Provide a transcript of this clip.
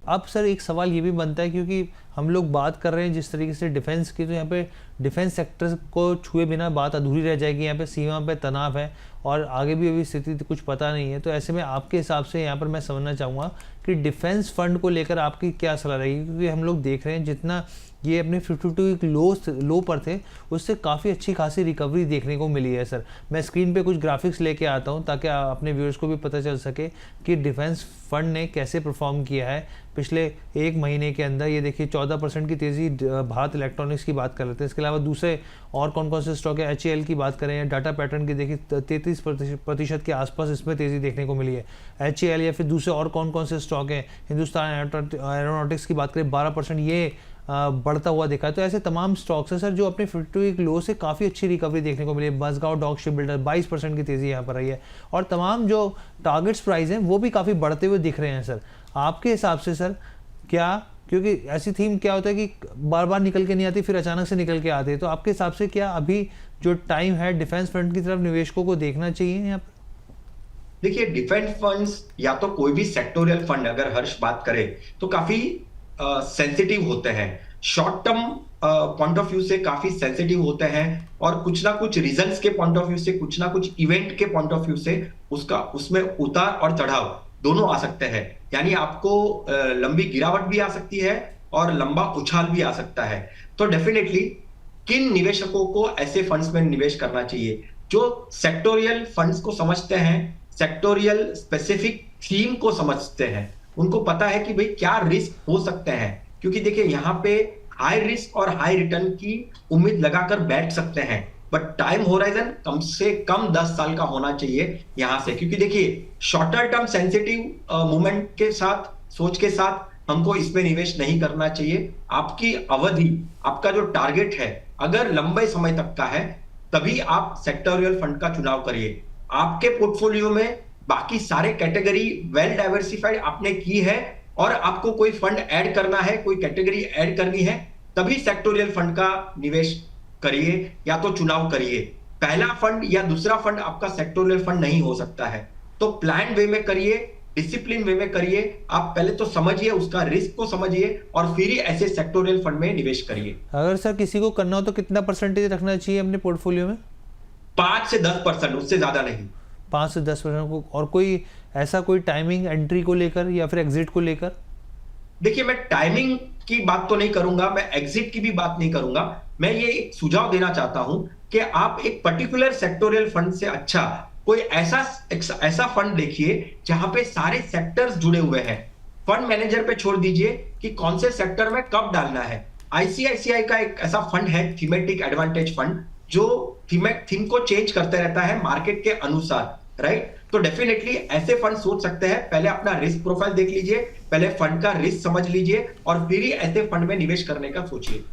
अब सर एक सवाल ये भी बनता है, क्योंकि हम लोग बात कर रहे हैं जिस तरीके से डिफेंस की, तो यहाँ पे डिफेंस सेक्टर को छुए बिना बात अधूरी रह जाएगी। यहाँ पे सीमा पे तनाव है और आगे भी अभी स्थिति तो कुछ पता नहीं है। तो ऐसे में आपके हिसाब से यहाँ पर मैं समझना चाहूँगा कि डिफेंस फंड को लेकर आपकी क्या सलाह रहेगी, क्योंकि हम लोग देख रहे हैं जितना ये अपने 52 एक लो पर थे, उससे काफ़ी अच्छी खासी रिकवरी देखने को मिली है। सर मैं स्क्रीन पे कुछ ग्राफिक्स लेके आता हूँ ताकि अपने व्यूअर्स को भी पता चल सके कि डिफेंस फंड ने कैसे परफॉर्म किया है पिछले एक महीने के अंदर। ये देखिए 14% की तेज़ी भारत इलेक्ट्रॉनिक्स की बात कर लेते हैं। इसके अलावा दूसरे और कौन कौन से स्टॉक है, HAL की बात करें या डाटा पैटर्न की, देखिए 33% के आसपास इसमें तेज़ी देखने को मिली है। HAL या फिर दूसरे और कौन कौन से स्टॉक हैं, हिंदुस्तान एरोनॉटिक्स की बात करें 12% ये बढ़ता हुआ देखा है। तो ऐसे तमाम स्टॉक्स हैं सर जो अपने 52 लो से काफ़ी अच्छी रिकवरी देखने को मिली है। मज़गांव डॉक शिप बिल्डर 22% की तेज़ी यहाँ पर रही है और तमाम जो टारगेट्स प्राइस हैं वो भी काफ़ी बढ़ते हुए दिख रहे हैं। सर आपके हिसाब से सर क्या, क्योंकि ऐसी थीम क्या होता है कि बार बार निकल के नहीं आती, फिर अचानक से निकल के आती है, तो आपके हिसाब से क्या अभी जो टाइम है डिफेंस फंड की तरफ निवेशकों को देखना चाहिए यहाँ पर? देखिए, डिफेंस फंड्स या तो कोई भी सेक्टोरियल फंड अगर हर्ष बात करे तो काफी सेंसिटिव होते हैं, short term point of view से काफी सेंसिटिव होते हैं और कुछ ना कुछ रीजंस के पॉइंट ऑफ व्यू से, कुछ ना कुछ इवेंट के पॉइंट ऑफ व्यू से उसमें उतार और चढ़ाव दोनों आ सकते हैं। यानी आपको लंबी गिरावट भी आ सकती है और लंबा उछाल भी आ सकता है। तो डेफिनेटली किन निवेशकों को ऐसे फंड्स में निवेश करना चाहिए? जो सेक्टोरियल फंड्स को समझते हैं, सेक्टोरियल स्पेसिफिक थीम को समझते हैं, उनको पता है कि भाई क्या रिस्क हो सकते हैं। क्योंकि देखिए यहाँ पे हाई रिस्क और हाई रिटर्न की उम्मीद लगाकर बैठ सकते हैं, बट टाइम होराइजन कम से कम 10 साल का होना चाहिए यहां से। क्योंकि देखिए शॉर्टर टर्म सेंसिटिव मूवमेंट के साथ, सोच के साथ हमको इसमें निवेश नहीं करना चाहिए। आपकी अवधि, आपका जो टारगेट है अगर लंबे समय तक का है, तभी आप सेक्टोरियल फंड का चुनाव करिए। आपके पोर्टफोलियो में बाकी सारे कैटेगरी वेल डाइवर्सिफाइड आपने की है और आपको कोई फंड ऐड करना है, कोई कैटेगरी ऐड करनी है, तभी सेक्टोरियल फंड का निवेश करिए या तो चुनाव करिए। पहला फंड या दूसरा फंड आपका सेक्टोरियल फंड नहीं हो सकता है। तो प्लान वे में करिए, डिसिप्लिन वे में करिए। आप पहले तो समझिए, उसका रिस्क को समझिए और फिर ही ऐसे सेक्टोरियल फंड में निवेश करिए। अगर सर किसी को करना हो तो कितना परसेंटेज रखना चाहिए अपने पोर्टफोलियो में? 5 से 10%, उससे ज्यादा नहीं। 5 से 10% को। और कोई ऐसा कोई टाइमिंग एंट्री को लेकर या फिर एग्जिट को लेकर? देखिए, मैं टाइमिंग की बात तो नहीं करूंगा, मैं एग्जिट की भी बात नहीं करूंगा। मैं ये एक सुझाव देना चाहता हूं कि आप एक पर्टिकुलर सेक्टोरियल फंड से अच्छा कोई ऐसा फंड देखिए जहां पे सारे सेक्टर्स जुड़े हुए हैं। फंड मैनेजर पे छोड़ दीजिए कि कौन से सेक्टर में कब डालना है। आईसीआईसीआई का एक ऐसा फंड है, थीमेटिक एडवांटेज फंड, जो थीम को चेंज करते रहता है मार्केट के अनुसार, राइट? तो डेफिनेटली ऐसे फंड सोच सकते हैं। पहले अपना रिस्क प्रोफाइल देख लीजिए, पहले फंड का रिस्क समझ लीजिए और फिर ही ऐसे फंड में निवेश करने का सोचिए।